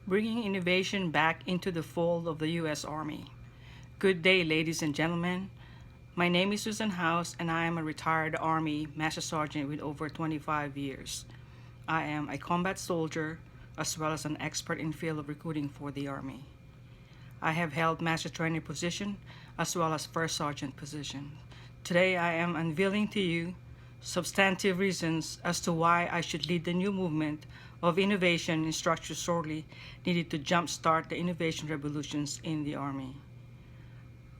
bringing innovation back into the fold of the U.S. Army. Good day, ladies and gentlemen. My name is Susan House, and I am a retired Army Master Sergeant with over 25 years. I am a combat soldier as well as an expert in field of recruiting for the Army. I have held Master Trainer position as well as First Sergeant position. Today I am unveiling to you substantive reasons as to why I should lead the new movement of innovation in structures sorely needed to jumpstart the innovation revolutions in the Army.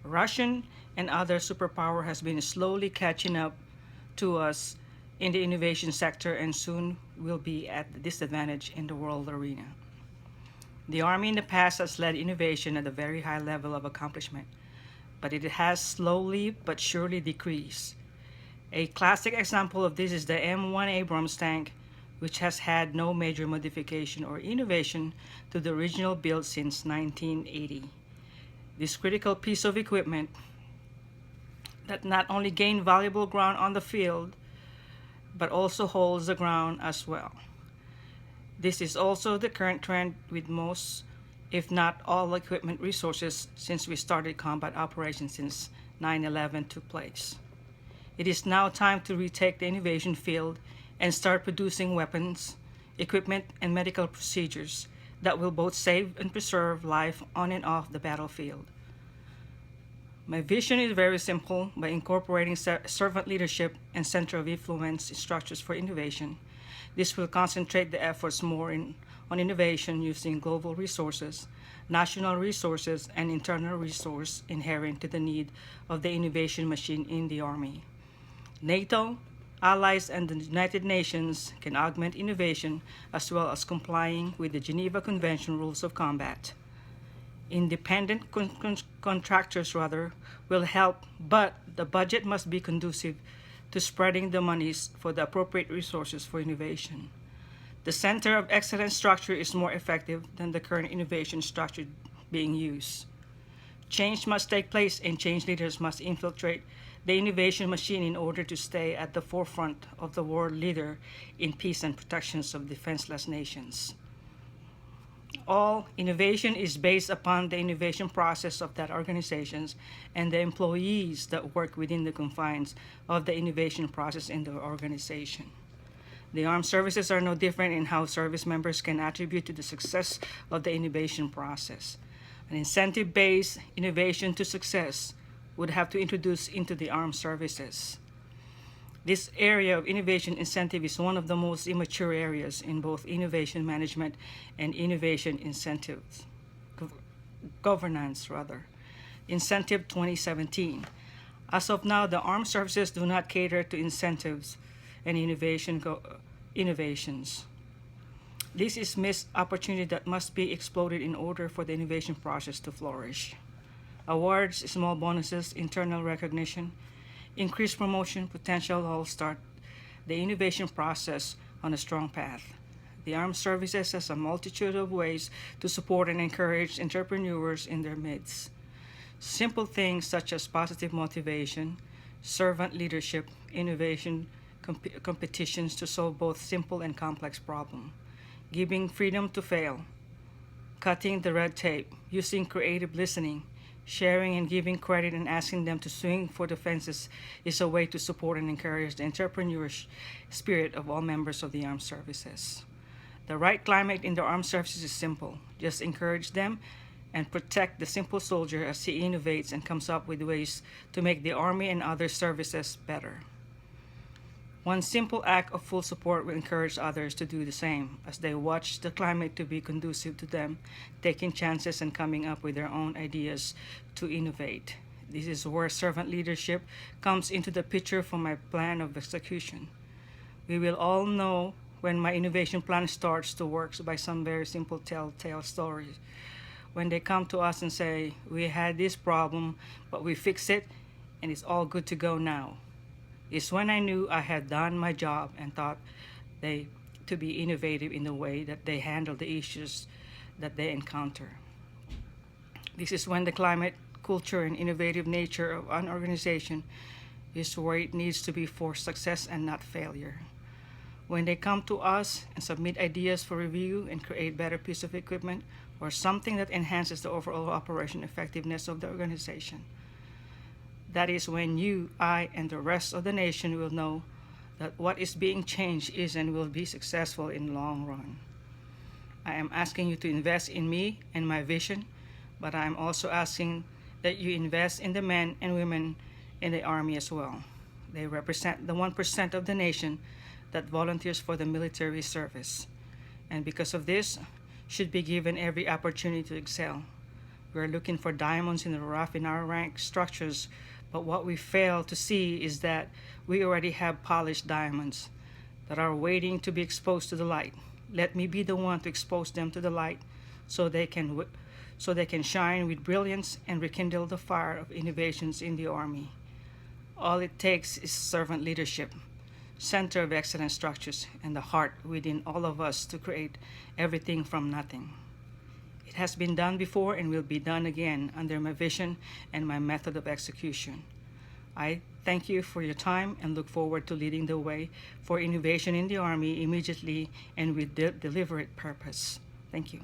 Russian and other superpower has been slowly catching up to us in the innovation sector and soon will be at a disadvantage in the world arena. The Army in the past has led innovation at a very high level of accomplishment, but it has slowly but surely decreased. A classic example of this is the M1 Abrams tank, which has had no major modification or innovation to the original build since 1980. This critical piece of equipment that not only gained valuable ground on the field, but also holds the ground as well. This is also the current trend with most, if not all, equipment resources since we started combat operations since 9/11 took place. It is now time to retake the innovation field and start producing weapons, equipment, and medical procedures that will both save and preserve life on and off the battlefield. My vision is very simple. By incorporating servant leadership and center of influence structures for innovation, this will concentrate the efforts more on innovation using global resources, national resources, and internal resource inherent to the need of the innovation machine in the Army. NATO, allies, and the United Nations can augment innovation as well as complying with the Geneva Convention rules of combat. Independent contractors will help, but the budget must be conducive to spreading the monies for the appropriate resources for innovation. The Center of Excellence structure is more effective than the current innovation structure being used. Change must take place and change leaders must infiltrate the innovation machine in order to stay at the forefront of the world leader in peace and protections of defenseless nations. All innovation is based upon the innovation process of that organizations and the employees that work within the confines of the innovation process in the organization. The armed services are no different in how service members can attribute to the success of the innovation process. An incentive-based innovation to success would have to introduce into the armed services. This area of innovation incentive is one of the most immature areas in both innovation management and innovation incentives, governance rather. Incentive 2017. As of now, the armed services do not cater to incentives and innovations. This is missed opportunity that must be exploited in order for the innovation process to flourish. Awards, small bonuses, internal recognition, increased promotion potential all start the innovation process on a strong path. The armed services has a multitude of ways to support and encourage entrepreneurs in their midst. Simple things such as positive motivation, servant leadership, innovation competitions to solve both simple and complex problems, giving freedom to fail, cutting the red tape, using creative listening, sharing and giving credit and asking them to swing for the fences is a way to support and encourage the entrepreneurial spirit of all members of the armed services. The right climate in the armed services is simple. Just encourage them and protect the simple soldier as he innovates and comes up with ways to make the Army and other services better. One simple act of full support will encourage others to do the same as they watch the climate to be conducive to them, taking chances and coming up with their own ideas to innovate. This is where servant leadership comes into the picture for my plan of execution. We will all know when my innovation plan starts to work by some very simple telltale stories. When they come to us and say, we had this problem, but we fixed it and it's all good to go now, is when I knew I had done my job and thought they to be innovative in the way that they handle the issues that they encounter. This is when the climate, culture, and innovative nature of an organization is where it needs to be for success and not failure. When they come to us and submit ideas for review and create better piece of equipment or something that enhances the overall operation effectiveness of the organization, that is when you, I, and the rest of the nation will know that what is being changed is and will be successful in the long run. I am asking you to invest in me and my vision, but I am also asking that you invest in the men and women in the Army as well. They represent the 1% of the nation that volunteers for the military service, and because of this, should be given every opportunity to excel. We are looking for diamonds in the rough in our rank structures, but what we fail to see is that we already have polished diamonds that are waiting to be exposed to the light. Let me be the one to expose them to the light so they can shine with brilliance and rekindle the fire of innovations in the Army. All it takes is servant leadership, center of excellence structures, and the heart within all of us to create everything from nothing. It has been done before and will be done again under my vision and my method of execution. I thank you for your time and look forward to leading the way for innovation in the Army immediately and with deliberate purpose. Thank you.